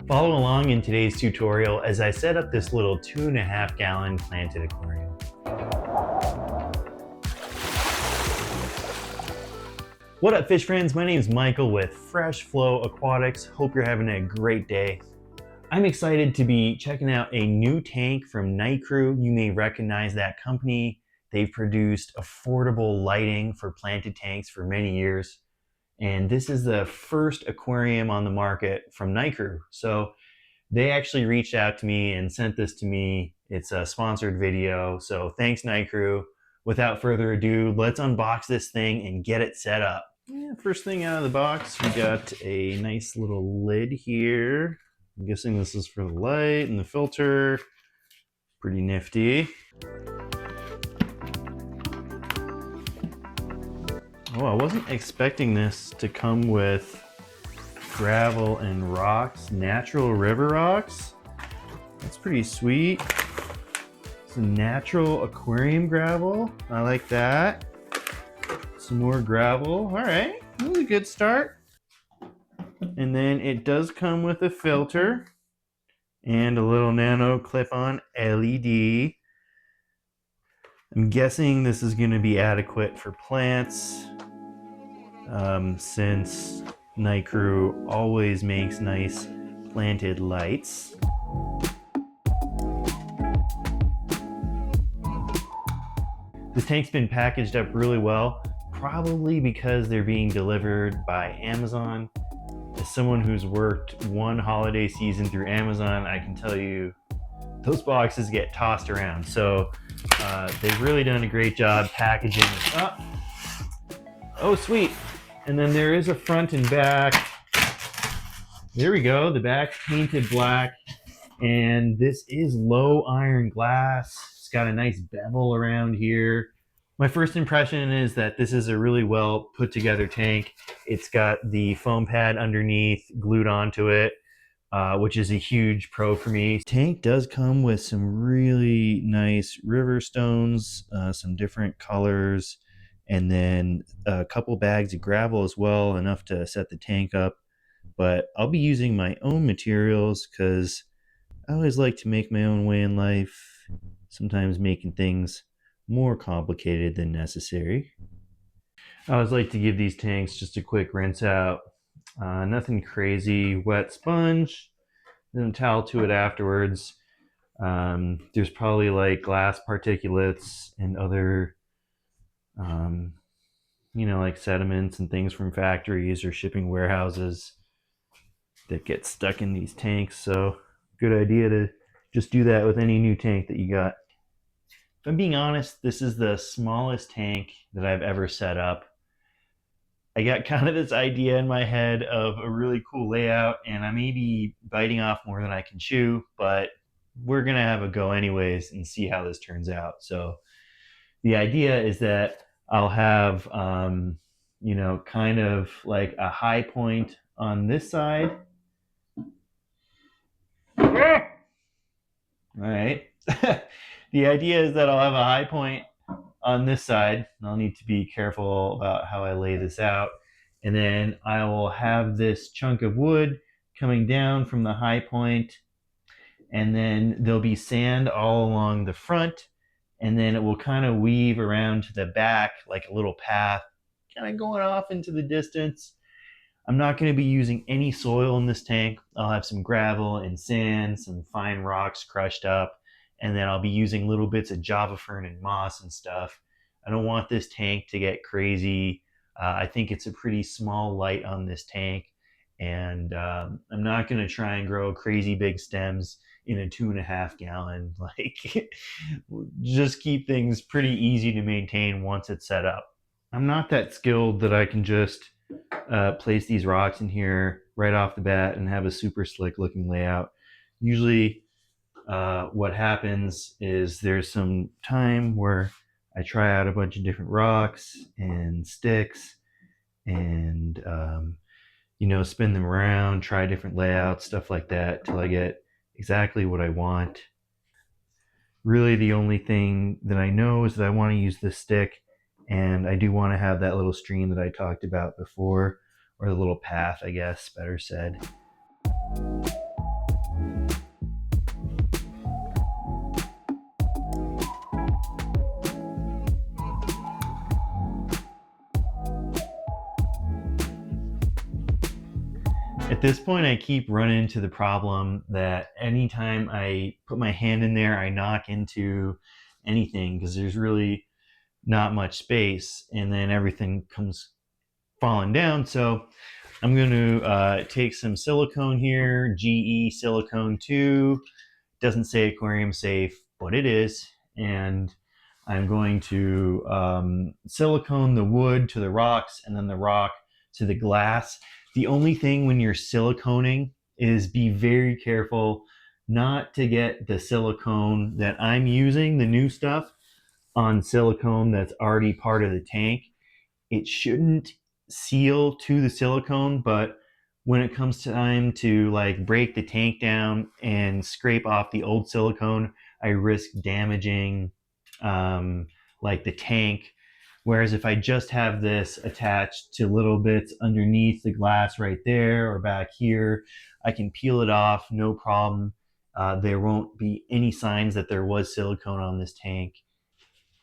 Follow along in today's tutorial as I set up this little 2.5 gallon planted aquarium. What up, fish friends? My name is Michael with Fresh Flow Aquatics. Hope you're having a great day. I'm excited to be checking out a new tank from Nicrew. You may recognize that company. They've produced affordable lighting for planted tanks for many years. And this is the first aquarium on the market from Nicrew. So they actually reached out to me and sent this to me. It's a sponsored video. So thanks, Nicrew. Without further ado, let's unbox this thing and get it set up. Yeah, first thing out of the box, we got a nice little lid here. I'm guessing this is for the light and the filter. Pretty nifty. Oh, I wasn't expecting this to come with gravel and rocks, natural river rocks. That's pretty sweet. Some natural aquarium gravel. I like that. Some more gravel. All right, really good start. And then it does come with a filter and a little Nano clip-on LED. I'm guessing this is going to be adequate for plants since Nicrew always makes nice planted lights. This tank's been packaged up really well, probably because they're being delivered by Amazon. As someone who's worked one holiday season through Amazon, I can tell you those boxes get tossed around. So they've really done a great job packaging this up. Oh, sweet. And then there is a front and back. There we go. The back's painted black. And this is low iron glass. It's got a nice bevel around here. My first impression is that this is a really well put together tank. It's got the foam pad underneath glued onto it, which is a huge pro for me. Tank does come with some really nice river stones, some different colors, and then a couple bags of gravel as well, enough to set the tank up. But I'll be using my own materials because I always like to make my own way in life, sometimes making things more complicated than necessary. I always like to give these tanks just a quick rinse out. Nothing crazy. Wet sponge, then towel to it afterwards. There's probably like glass particulates and other like sediments and things from factories or shipping warehouses that get stuck in these tanks. So good idea to just do that with any new tank that you got. If I'm being honest, this is the smallest tank that I've ever set up. I got kind of this idea in my head of a really cool layout, and I may be biting off more than I can chew, but we're gonna have a go anyways and see how this turns out. So the idea is that I'll have kind of like a high point on this side. All right. The idea is that I'll have a high point on this side. I'll need to be careful about how I lay this out. And then I will have this chunk of wood coming down from the high point. And then there'll be sand all along the front. And then it will kind of weave around to the back like a little path, kind of going off into the distance. I'm not going to be using any soil in this tank. I'll have some gravel and sand, some fine rocks crushed up, and then I'll be using little bits of java fern and moss and stuff. I don't want this tank to get crazy. I think it's a pretty small light on this tank, and I'm not going to try and grow crazy big stems in a 2.5 gallon. Like, just keep things pretty easy to maintain once it's set up. I'm not that skilled that I can just place these rocks in here right off the bat and have a super slick looking layout. Usually what happens is there's some time where I try out a bunch of different rocks and sticks and spin them around, try different layouts, stuff like that, till I get exactly what I want. Really the only thing that I know is that I want to use this stick, and I do want to have that little stream that I talked about before, or the little path, I guess, better said. At this point, I keep running into the problem that anytime I put my hand in there, I knock into anything because there's really not much space, and then everything comes falling down. So I'm going to take some silicone here, GE silicone 2. Doesn't say aquarium safe, but it is. And I'm going to silicone the wood to the rocks and then the rock to the glass. The only thing when you're siliconing is be very careful not to get the silicone that I'm using, the new stuff, on silicone that's already part of the tank. It shouldn't seal to the silicone, but when it comes time to like break the tank down and scrape off the old silicone, I risk damaging like the tank. Whereas if I just have this attached to little bits underneath the glass right there or back here, I can peel it off, no problem. There won't be any signs that there was silicone on this tank.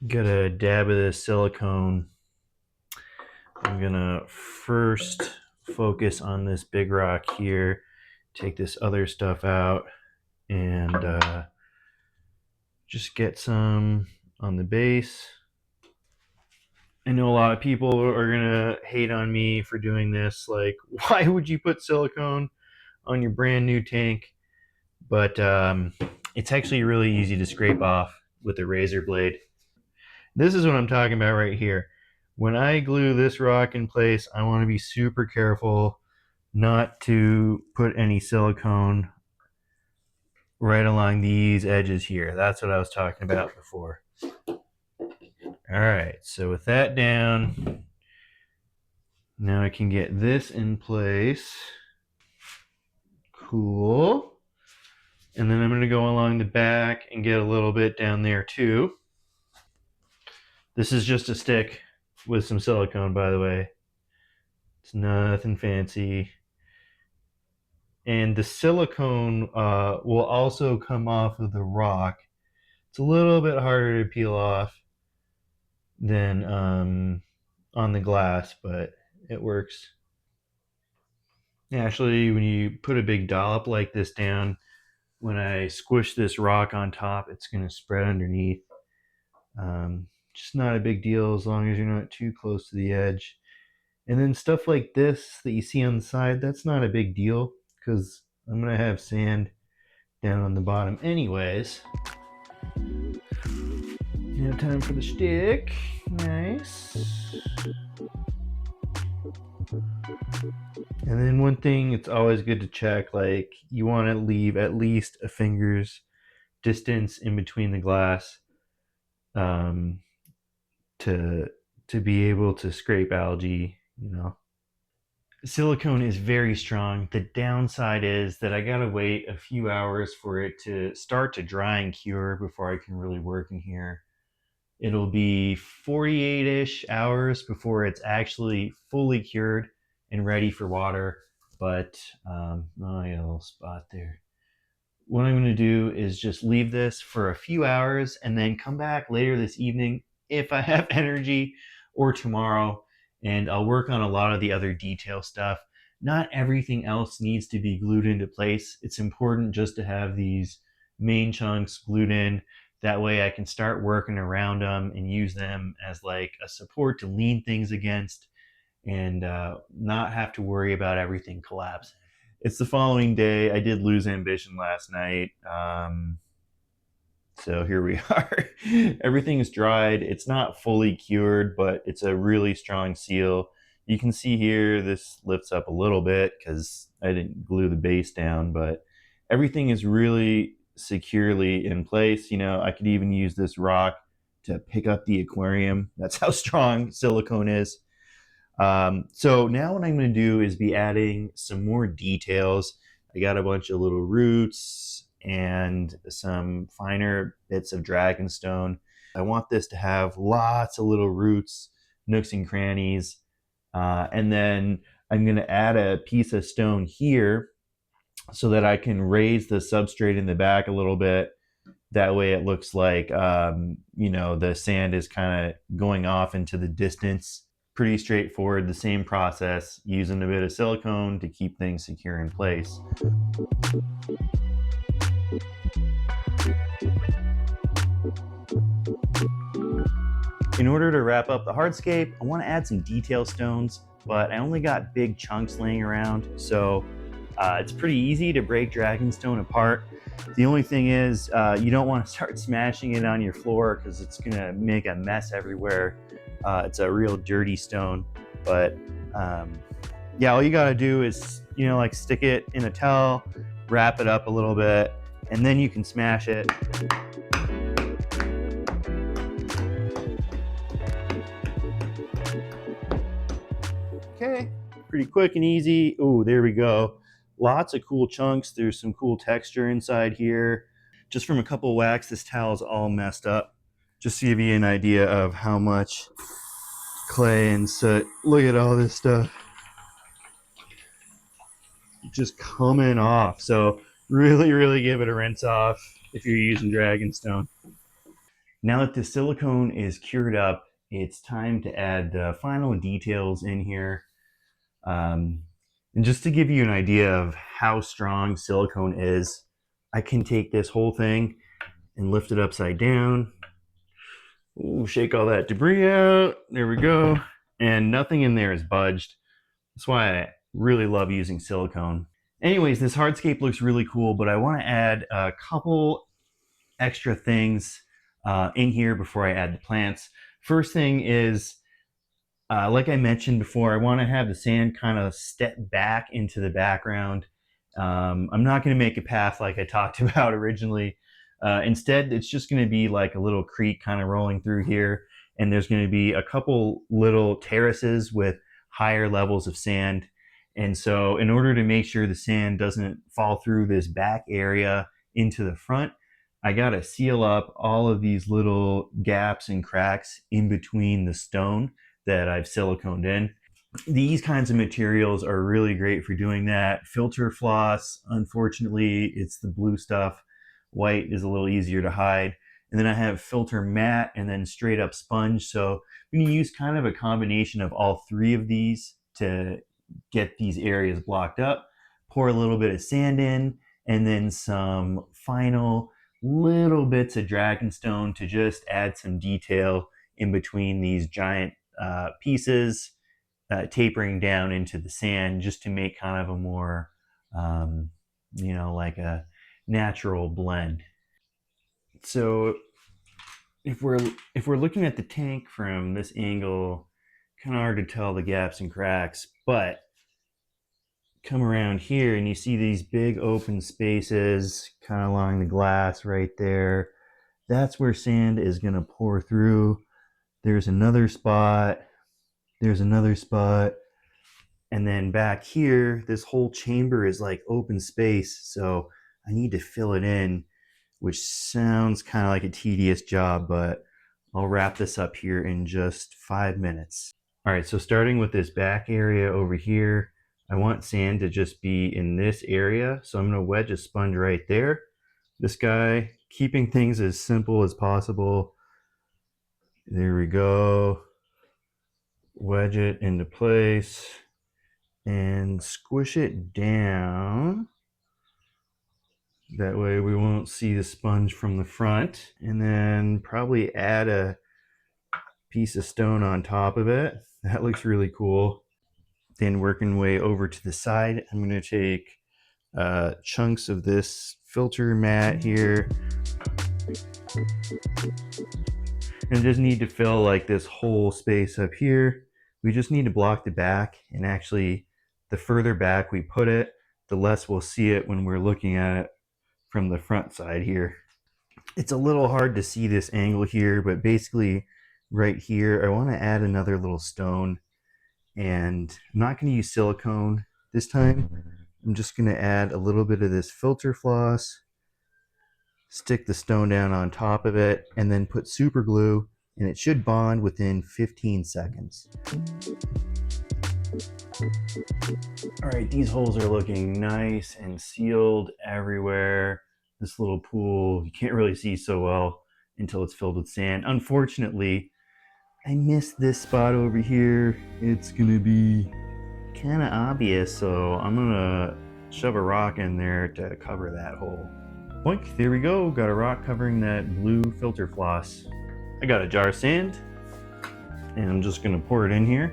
Get a dab of this silicone. I'm gonna first focus on this big rock here, take this other stuff out, and just get some on the base. I know a lot of people are gonna hate on me for doing this. Like, why would you put silicone on your brand new tank? But it's actually really easy to scrape off with a razor blade. This is what I'm talking about right here. When I glue this rock in place, I want to be super careful not to put any silicone right along these edges here. That's what I was talking about before. All right, so with that down, now I can get this in place. Cool. And then I'm going to go along the back and get a little bit down there too. This is just a stick with some silicone, by the way. It's nothing fancy. And the silicone will also come off of the rock. It's a little bit harder to peel off than on the glass, but it works. Actually, when you put a big dollop like this down, when I squish this rock on top, it's going to spread underneath. Just not a big deal as long as you're not too close to the edge. And then stuff like this that you see on the side, that's not a big deal because I'm going to have sand down on the bottom anyways. Now time for the stick. Nice. And then one thing, it's always good to check, like you want to leave at least a finger's distance in between the glass to be able to scrape algae, you know. Silicone is very strong. The downside is that I gotta wait a few hours for it to start to dry and cure before I can really work in here. It'll be 48-ish hours before it's actually fully cured and ready for water. But oh, I got a little spot there. What I'm going to do is just leave this for a few hours and then come back later this evening if I have energy, or tomorrow, and I'll work on a lot of the other detail stuff. Not everything else needs to be glued into place. It's important just to have these main chunks glued in. That way I can start working around them and use them as like a support to lean things against, and not have to worry about everything collapsing. It's the following day. I did lose ambition last night. So here we are. Everything is dried. It's not fully cured, but it's a really strong seal. You can see here this lifts up a little bit because I didn't glue the base down, but everything is really securely in place. You know, I could even use this rock to pick up the aquarium. That's how strong silicone is. So now what I'm going to do is be adding some more details. I got a bunch of little roots and some finer bits of dragonstone. I want this to have lots of little roots, nooks and crannies. And then I'm going to add a piece of stone here so that I can raise the substrate in the back a little bit. That way it looks like, you know, the sand is kind of going off into the distance. pretty straightforward, the same process, using a bit of silicone to keep things secure in place. In order to wrap up the hardscape, I want to add some detail stones, but I only got big chunks laying around, so it's pretty easy to break dragonstone apart. The only thing is you don't want to start smashing it on your floor because it's going to make a mess everywhere. It's a real dirty stone, but yeah, all you got to do is, like stick it in a towel, wrap it up a little bit, and then you can smash it. Okay, pretty quick and easy. Oh, there we go. Lots of cool chunks. There's some cool texture inside here. Just from a couple whacks, this towel's all messed up. Just to give you an idea of how much clay and soot. Look at all this stuff just coming off. So really give it a rinse off if you're using dragonstone. Now that the silicone is cured up, it's time to add the final details in here. And just to give you an idea of how strong silicone is, I can take this whole thing and lift it upside down. Ooh, shake all that debris out. There we go. And nothing in there is budged. That's why I really love using silicone. Anyways, this hardscape looks really cool, but I want to add a couple extra things in here before I add the plants. First thing is, like I mentioned before, I want to have the sand kind of step back into the background. I'm not going to make a path like I talked about originally. Instead, it's just going to be like a little creek kind of rolling through here, and there's going to be a couple little terraces with higher levels of sand. And so in order to make sure the sand doesn't fall through this back area into the front, I got to seal up all of these little gaps and cracks in between the stone that I've siliconed in. These kinds of materials are really great for doing that. Filter floss, unfortunately, it's the blue stuff. White is a little easier to hide. And then I have filter matte and then straight up sponge. So I'm going to use kind of a combination of all three of these to get these areas blocked up. Pour a little bit of sand in, and then some final little bits of dragonstone to just add some detail in between these giant pieces, tapering down into the sand, just to make kind of a more, like a natural blend. So if we're looking at the tank from this angle, kind of hard to tell the gaps and cracks, but come around here and you see these big open spaces kind of along the glass right there. That's where sand is going to pour through. There's another spot. There's another spot. And then back here, this whole chamber is like open space. So I need to fill it in, which sounds kind of like a tedious job, but I'll wrap this up here in just 5 minutes. All right, so starting with this back area over here, I want sand to just be in this area. So I'm gonna wedge a sponge right there. This guy, keeping things as simple as possible. There we go. Wedge it into place and squish it down. That way we won't see the sponge from the front. And then probably add a piece of stone on top of it. That looks really cool. Then working way over to the side, I'm going to take chunks of this filter mat here. And just need to fill like this whole space up here. We just need to block the back, and actually the further back we put it, the less we'll see it when we're looking at it from the front side here. It's a little hard to see this angle here, but basically right here, I want to add another little stone, and I'm not going to use silicone this time. I'm just going to add a little bit of this filter floss, stick the stone down on top of it, and then put super glue, and it should bond within 15 seconds. All right, these holes are looking nice and sealed everywhere. This little pool, you can't really see so well until it's filled with sand. Unfortunately, I missed this spot over here. It's gonna be kind of obvious, so I'm gonna shove a rock in there to cover that hole. Boink, there we go. Got a rock covering that blue filter floss. I got a jar of sand, and I'm just gonna pour it in here.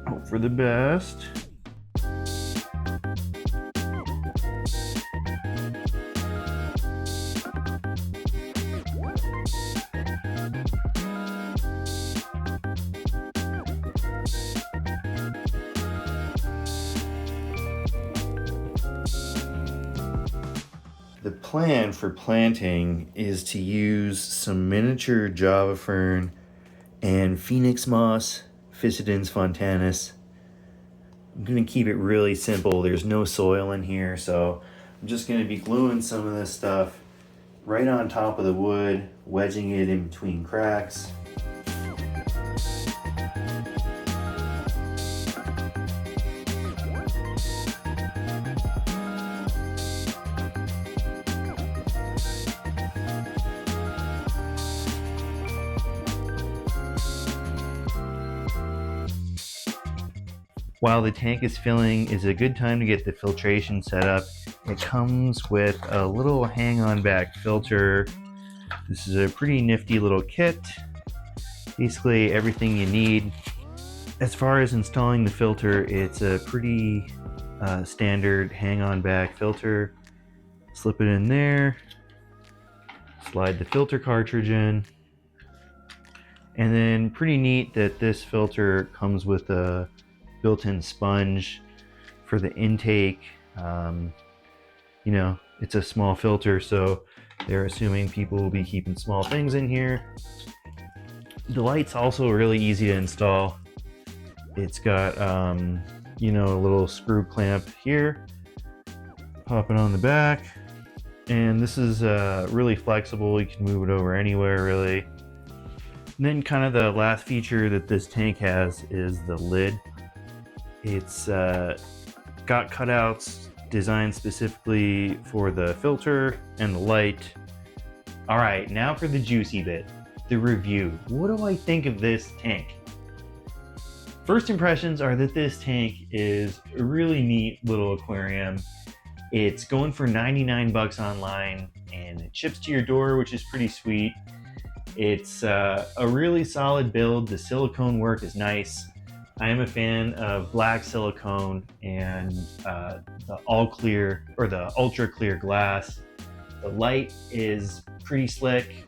Hope for the best. The plan for planting is to use some miniature Java fern and Phoenix moss, Physidens fontanus. I'm gonna keep it really simple. There's no soil in here, so I'm just gonna be gluing some of this stuff right on top of the wood, wedging it in between cracks. While the tank is filling is a good time to get the filtration set up. It comes with a little hang-on back filter. This is a pretty nifty little kit. Basically everything you need. As far as installing the filter, it's a pretty standard hang-on back filter. Slip it in there, slide the filter cartridge in, and then pretty neat that this filter comes with a built-in sponge for the intake. You know, it's a small filter, so they're assuming people will be keeping small things in here. The light's also really easy to install. It's got you know, a little screw clamp here, pop it on the back, and this is really flexible. You can move it over anywhere, really. And then kind of the last feature that this tank has is the lid. It's got cutouts designed specifically for the filter and the light. All right, now for the juicy bit, the review. What do I think of this tank? First impressions are that this tank is a really neat little aquarium. It's going for 99 bucks online and it ships to your door, which is pretty sweet. It's a really solid build. The silicone work is nice. I am a fan of black silicone and the all clear or the ultra clear glass. The light is pretty slick.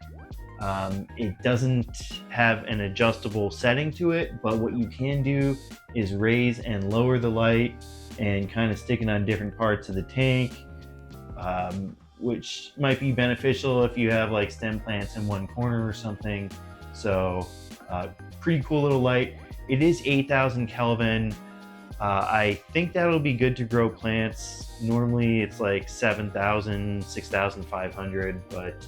It doesn't have an adjustable setting to it, but what you can do is raise and lower the light and kind of stick it on different parts of the tank, which might be beneficial if you have like stem plants in one corner or something. So pretty cool little light. It is 8,000 Kelvin. I think that'll be good to grow plants. Normally it's like 7,000, 6,500, but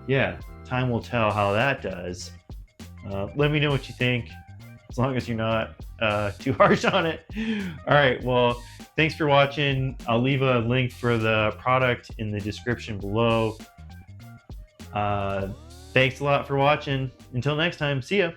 yeah, time will tell how that does. Let me know what you think, as long as you're not too harsh on it. All right, well, thanks for watching. I'll leave a link for the product in the description below. Thanks a lot for watching. Until next time, see ya.